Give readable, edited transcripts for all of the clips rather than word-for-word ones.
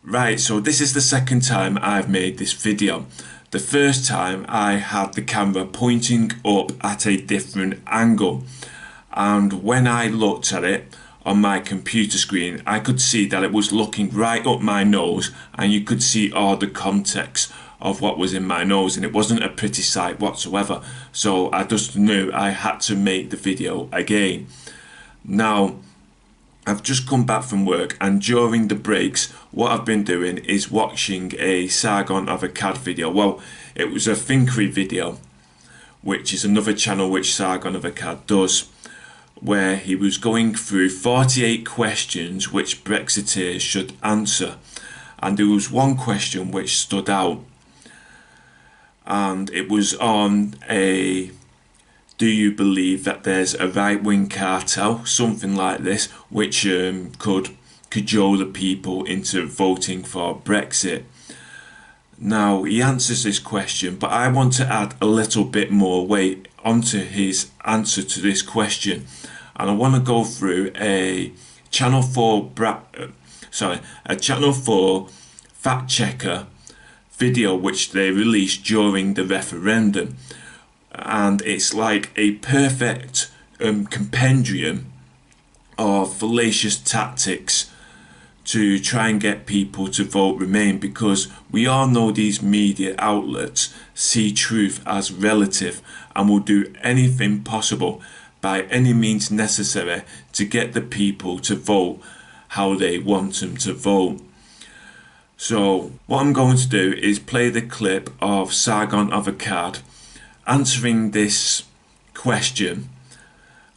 Right, so this is the second time I've made this video. The first time I had the camera pointing up at a different angle, and when I looked at it on my computer screen I could see that it was looking right up my nose, and you could see all the context of what was in my nose, and it wasn't a pretty sight whatsoever. So I just knew I had to make the video again. Now I've just come back from work, and during the breaks what I've been doing is watching a Sargon of Akkad video. Well, it was a Thinkery video, which is another channel which Sargon of Akkad does, where he was going through 48 questions which Brexiteers should answer, and there was one question which stood out, and it was on a do you believe that there's a right-wing cartel, something like this, which could cajole the people into voting for Brexit. Now he answers this question, but I want to add a little bit more weight onto his answer to this question, and I want to go through a Channel 4 fact checker video which they released during the referendum, and it's like a perfect compendium of fallacious tactics to try and get people to vote Remain, because we all know these media outlets see truth as relative and will do anything possible by any means necessary to get the people to vote how they want them to vote. So what I'm going to do is play the clip of Sargon of Akkad answering this question,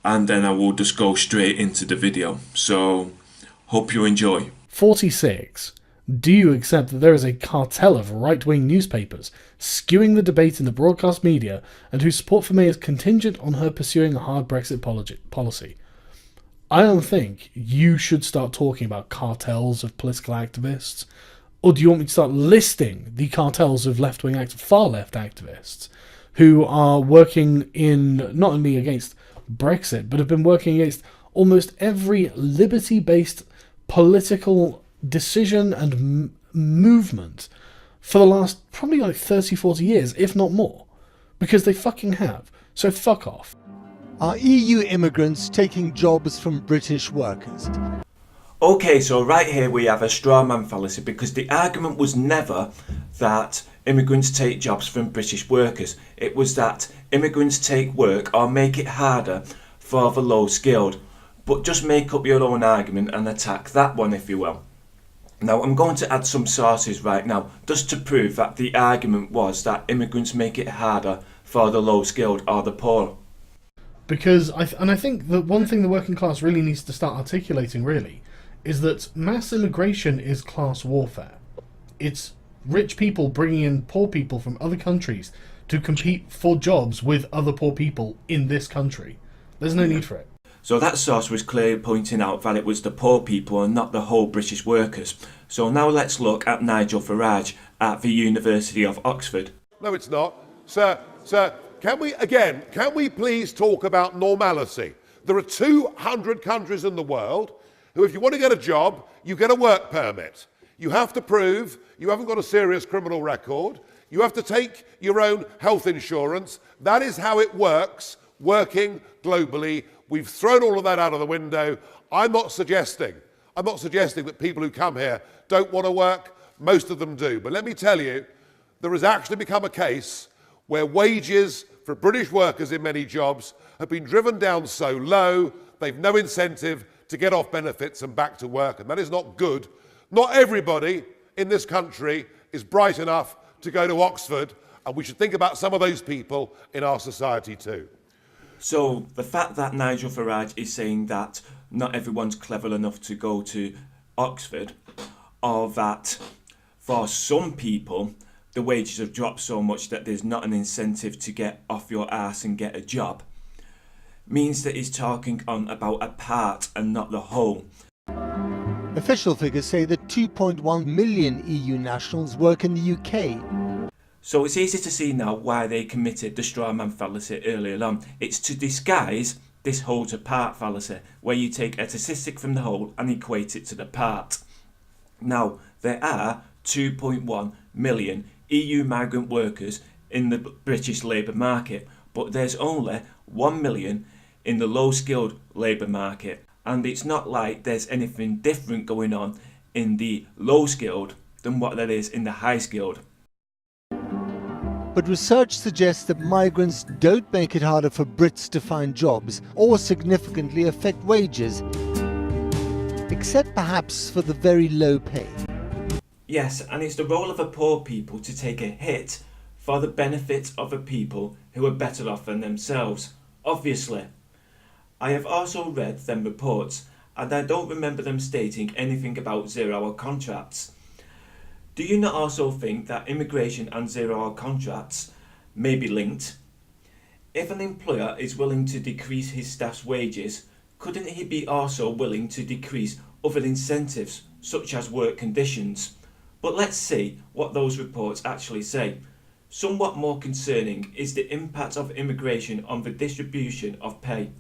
and then I will just go straight into the video. So hope you enjoy. 46. Do you accept that there is a cartel of right-wing newspapers skewing the debate in the broadcast media, and whose support for May is contingent on her pursuing a hard Brexit policy? I don't think you should start talking about cartels of political activists. Or do you want me to start listing the cartels of far-left activists who are working in not only against Brexit, but have been working against almost every liberty-based political decision and movement for the last probably like 30, 40 years, if not more, because they fucking have. So fuck off. Are EU immigrants taking jobs from British workers? Okay, so right here we have a straw man fallacy, because the argument was never that immigrants take jobs from British workers. It was that immigrants take work or make it harder for the low skilled. But just make up your own argument and attack that one, if you will. Now I'm going to add some sources right now just to prove that the argument was that immigrants make it harder for the low skilled or the poor. Because I think that one thing the working class really needs to start articulating really is that mass immigration is class warfare. It's rich people bringing in poor people from other countries to compete for jobs with other poor people in this country. There's no need for it. So that source was clearly pointing out that it was the poor people and not the whole British workers. So now let's look at Nigel Farage at the University of Oxford. No, it's not. Sir, can we please talk about normality? There are 200 countries in the world who, if you want to get a job, you get a work permit. You have to prove you haven't got a serious criminal record. You have to take your own health insurance. That is how it works, working globally. We've thrown all of that out of the window. I'm not suggesting that people who come here don't want to work. Most of them do. But let me tell you, there has actually become a case where wages for British workers in many jobs have been driven down so low, they've no incentive to get off benefits and back to work, and that is not good. Not everybody in this country is bright enough to go to Oxford, and we should think about some of those people in our society too. So the fact that Nigel Farage is saying that not everyone's clever enough to go to Oxford, or that for some people the wages have dropped so much that there's not an incentive to get off your arse and get a job, means that he's talking on about a part and not the whole. Official figures say that 2.1 million EU nationals work in the UK. So it's easy to see now why they committed the straw man fallacy earlier on. It's to disguise this whole to part fallacy, where you take a statistic from the whole and equate it to the part. Now, There are 2.1 million EU migrant workers in the British labour market, but there's only 1 million in the low-skilled labour market, and it's not like there's anything different going on in the low-skilled than what there is in the high-skilled. But research suggests that migrants don't make it harder for Brits to find jobs or significantly affect wages, except perhaps for the very low pay. Yes, and it's the role of a poor people to take a hit for the benefit of a people who are better off than themselves, obviously. I have also read them reports, and I don't remember them stating anything about zero-hour contracts. Do you not also think that immigration and zero-hour contracts may be linked? If an employer is willing to decrease his staff's wages, couldn't he be also willing to decrease other incentives, such as work conditions? But let's see what those reports actually say. Somewhat more concerning is the impact of immigration on the distribution of pay.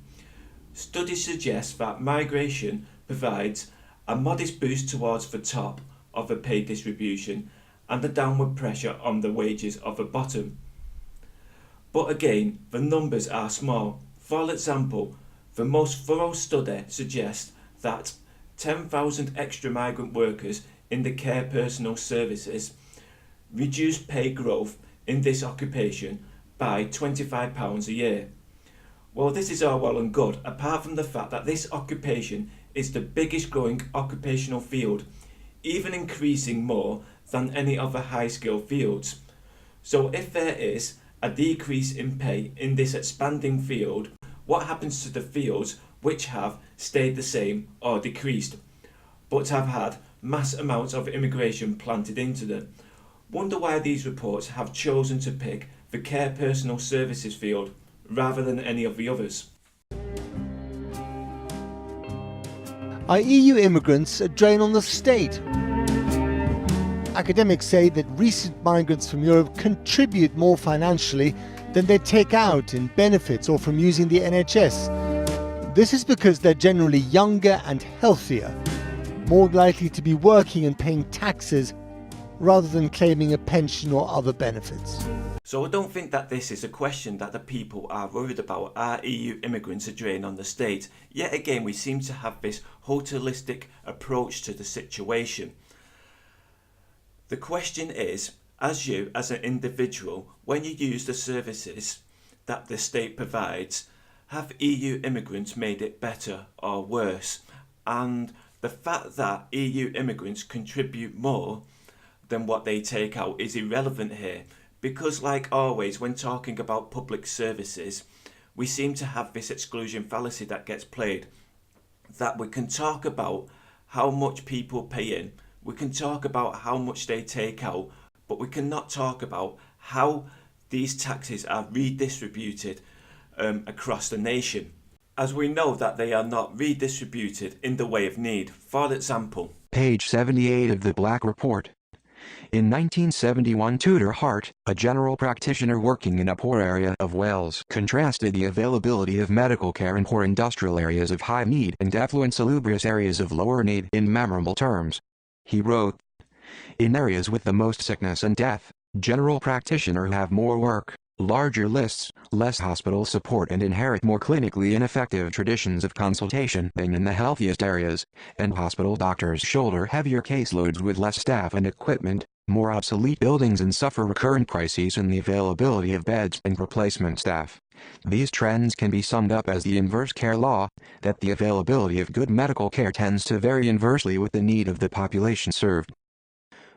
Studies suggest that migration provides a modest boost towards the top of the pay distribution and the downward pressure on the wages of the bottom. But again, the numbers are small. For example, the most thorough study suggests that 10,000 extra migrant workers in the care personal services reduced pay growth in this occupation by £25 a year. Well, this is all well and good, apart from the fact that this occupation is the biggest growing occupational field, even increasing more than any other high-skill fields. So if there is a decrease in pay in this expanding field, what happens to the fields which have stayed the same or decreased, but have had mass amounts of immigration planted into them? Wonder why these reports have chosen to pick the care personal services field rather than any of the others. Are EU immigrants a drain on the state? Academics say that recent migrants from Europe contribute more financially than they take out in benefits or from using the NHS. This is because they're generally younger and healthier, more likely to be working and paying taxes rather than claiming a pension or other benefits. So I don't think that this is a question that the people are worried about. Are EU immigrants a drain on the state? Yet again, we seem to have this holistic approach to the situation. The question is, as an individual, when you use the services that the state provides, have EU immigrants made it better or worse? And the fact that EU immigrants contribute more than what they take out is irrelevant here, because like always when talking about public services, we seem to have this exclusion fallacy that gets played, that we can talk about how much people pay in, we can talk about how much they take out, but we cannot talk about how these taxes are redistributed across the nation, as we know that they are not redistributed in the way of need. For example, page 78 of the Black Report. In 1971, Tudor Hart, a general practitioner working in a poor area of Wales, contrasted the availability of medical care in poor industrial areas of high need and affluent salubrious areas of lower need in memorable terms. He wrote, "In areas with the most sickness and death, general practitioners have more work, larger lists, less hospital support and inherit more clinically ineffective traditions of consultation than in the healthiest areas, and hospital doctors shoulder heavier caseloads with less staff and equipment, more obsolete buildings and suffer recurrent crises in the availability of beds and replacement staff. These trends can be summed up as the inverse care law, that the availability of good medical care tends to vary inversely with the need of the population served."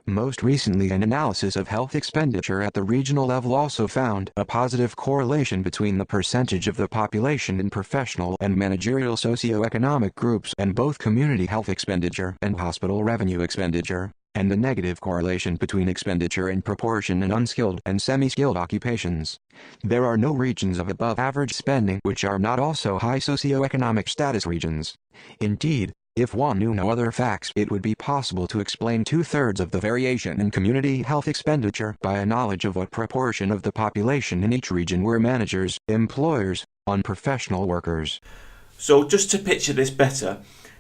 Most recently, an analysis of health expenditure at the regional level also found a positive correlation between the percentage of the population in professional and managerial socioeconomic groups and both community health expenditure and hospital revenue expenditure, and a negative correlation between expenditure and proportion in unskilled and semi-skilled occupations. There are no regions of above-average spending which are not also high socioeconomic status regions. Indeed, if one knew no other facts, it would be possible to explain 2/3 of the variation in community health expenditure by a knowledge of what proportion of the population in each region were managers, employers, unprofessional workers. So just to picture this better,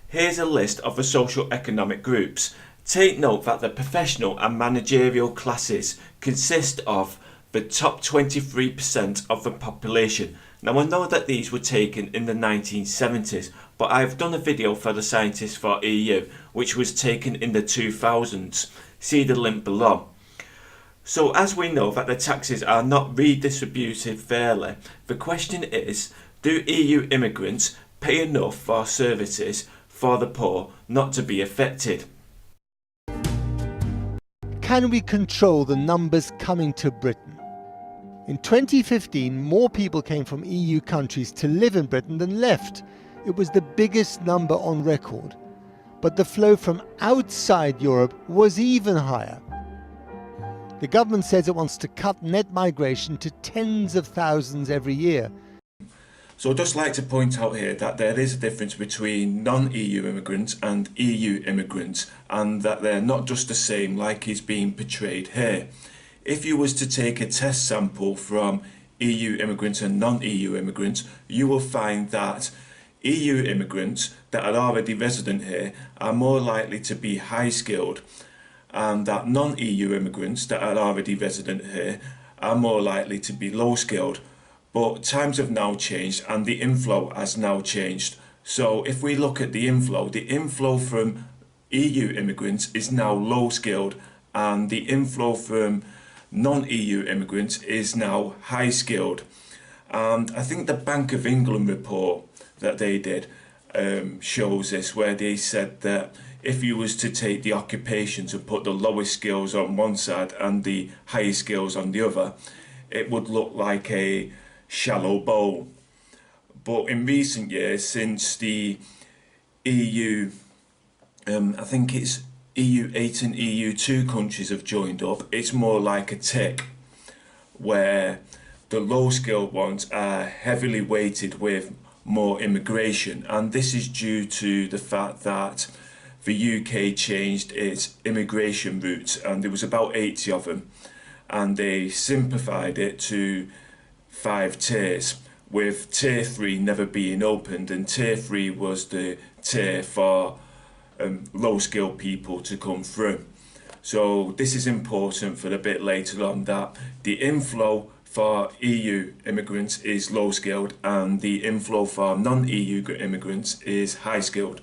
here's a list of the social economic groups. Take note that the professional and managerial classes consist of the top 23% of the population. Now I know that these were taken in the 1970s, but I've done a video for the Scientists for EU which was taken in the 2000s. See the link below. So as we know that the taxes are not redistributed fairly, the question is, do EU immigrants pay enough for services for the poor not to be affected? Can we control the numbers coming to Britain? In 2015, more people came from EU countries to live in Britain than left. It was the biggest number on record. But the flow from outside Europe was even higher. The government says it wants to cut net migration to tens of thousands every year. So I'd just like to point out here that there is a difference between non-EU immigrants and EU immigrants, and that they're not just the same like is being portrayed here. If you was to take a test sample from EU immigrants and non-EU immigrants, you will find that EU immigrants that are already resident here are more likely to be high skilled, and that non-EU immigrants that are already resident here are more likely to be low skilled. But times have now changed and the inflow has now changed. So if we look at the inflow from EU immigrants is now low skilled, and the inflow from non-EU immigrants is now high skilled. And I think the Bank of England report that they did shows this, where they said that if you was to take the occupations and put the lowest skills on one side and the highest skills on the other, it would look like a shallow bowl. But in recent years, since the EU, I think it's EU8 and EU2 countries have joined up, it's more like a tick, where the low skilled ones are heavily weighted with more immigration. And this is due to the fact that the UK changed its immigration routes, and there was about 80 of them, and they simplified it to 5 tiers, with tier 3 never being opened, and tier 3 was the tier for low skilled people to come through. So this is important for a bit later on, that the inflow for EU immigrants is low skilled and the inflow for non-EU immigrants is high skilled.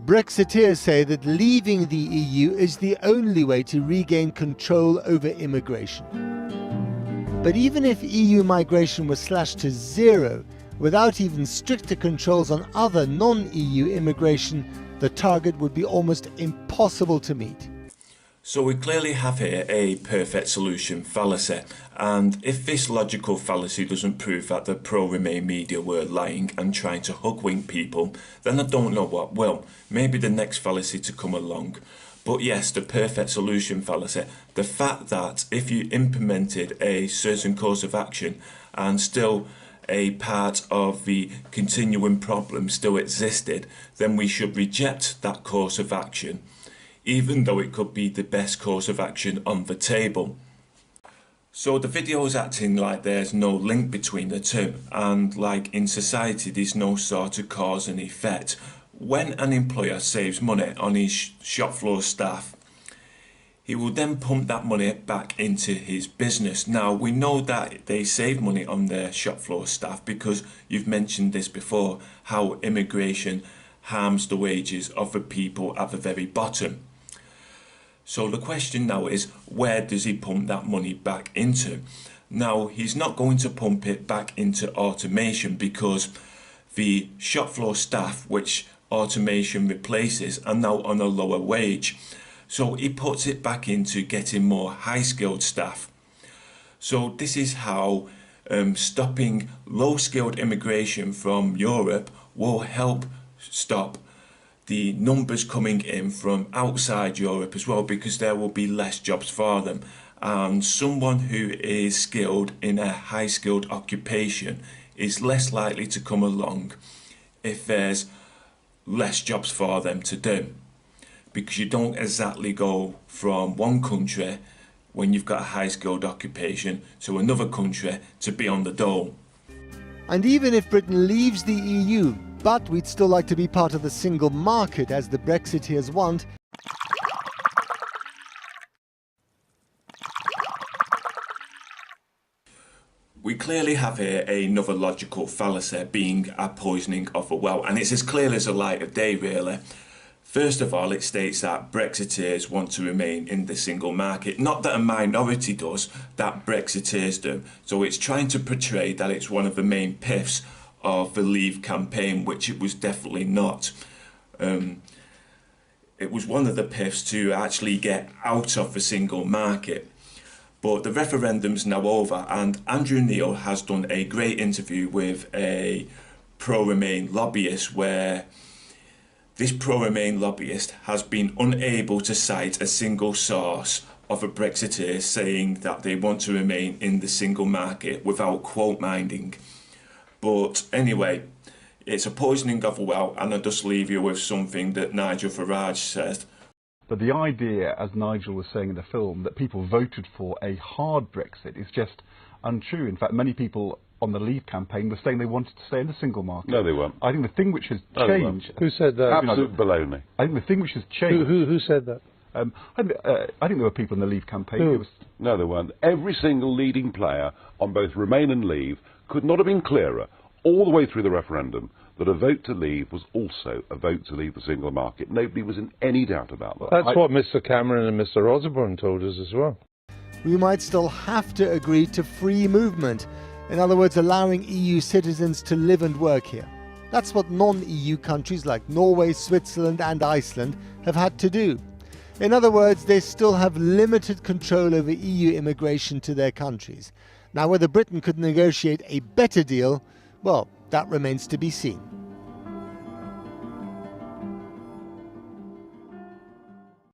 Brexiteers say that leaving the EU is the only way to regain control over immigration. But even if EU migration was slashed to zero, without even stricter controls on other non-EU immigration, the target would be almost impossible to meet. So we clearly have here a perfect solution fallacy, and if this logical fallacy doesn't prove that the pro-Remain media were lying and trying to hoodwink people, then I don't know what will. Maybe the next fallacy to come along. But yes, the perfect solution fallacy, the fact that if you implemented a certain course of action and still a part of the continuing problem still existed, then we should reject that course of action, even though it could be the best course of action on the table. So the video is acting like there's no link between the two, and like in society there's no sort of cause and effect. When an employer saves money on his shop floor staff, he will then pump that money back into his business. Now, we know that they save money on their shop floor staff because you've mentioned this before, how immigration harms the wages of the people at the very bottom. So the question now is, where does he pump that money back into? Now, he's not going to pump it back into automation, because the shop floor staff, which automation replaces, are now on a lower wage. So he puts it back into getting more high-skilled staff. So this is how stopping low-skilled immigration from Europe will help stop the numbers coming in from outside Europe as well, because there will be less jobs for them. And someone who is skilled in a high-skilled occupation is less likely to come along if there's less jobs for them to do, because you don't exactly go from one country when you've got a high skilled occupation to another country to be on the dole. And even if Britain leaves the EU, but we'd still like to be part of the single market as the Brexiteers want, We clearly have here another logical fallacy, being a poisoning of the well, and it's as clear as the light of day, really. First of all, it states that Brexiteers want to remain in the single market. Not that a minority does, that Brexiteers do. So it's trying to portray that it's one of the main piffs of the Leave campaign, which it was definitely not. It was one of the piffs to actually get out of the single market. But the referendum's now over, and Andrew Neil has done a great interview with a pro-Remain lobbyist, where this pro-Remain lobbyist has been unable to cite a single source of a Brexiteer saying that they want to remain in the single market without quote minding. But anyway, it's a poisoning of a well, and I'll just leave you with something that Nigel Farage said. But the idea, as Nigel was saying in the film, that people voted for a hard Brexit is just untrue. In fact, many people on the Leave campaign were saying they wanted to stay in the single market. No, they weren't. I think the thing which has changed... Who said that? Absolute baloney. I think the thing which has changed... Who said that? I think there were people in the Leave campaign. No, there weren't. Every single leading player on both Remain and Leave could not have been clearer, all the way through the referendum, that a vote to leave was also a vote to leave the single market. Nobody was in any doubt about that. That's what Mr Cameron and Mr Osborne told us as well. We might still have to agree to free movement. In other words, allowing EU citizens to live and work here. That's what non-EU countries like Norway, Switzerland and Iceland have had to do. In other words, they still have limited control over EU immigration to their countries. Now, whether Britain could negotiate a better deal, well, that remains to be seen.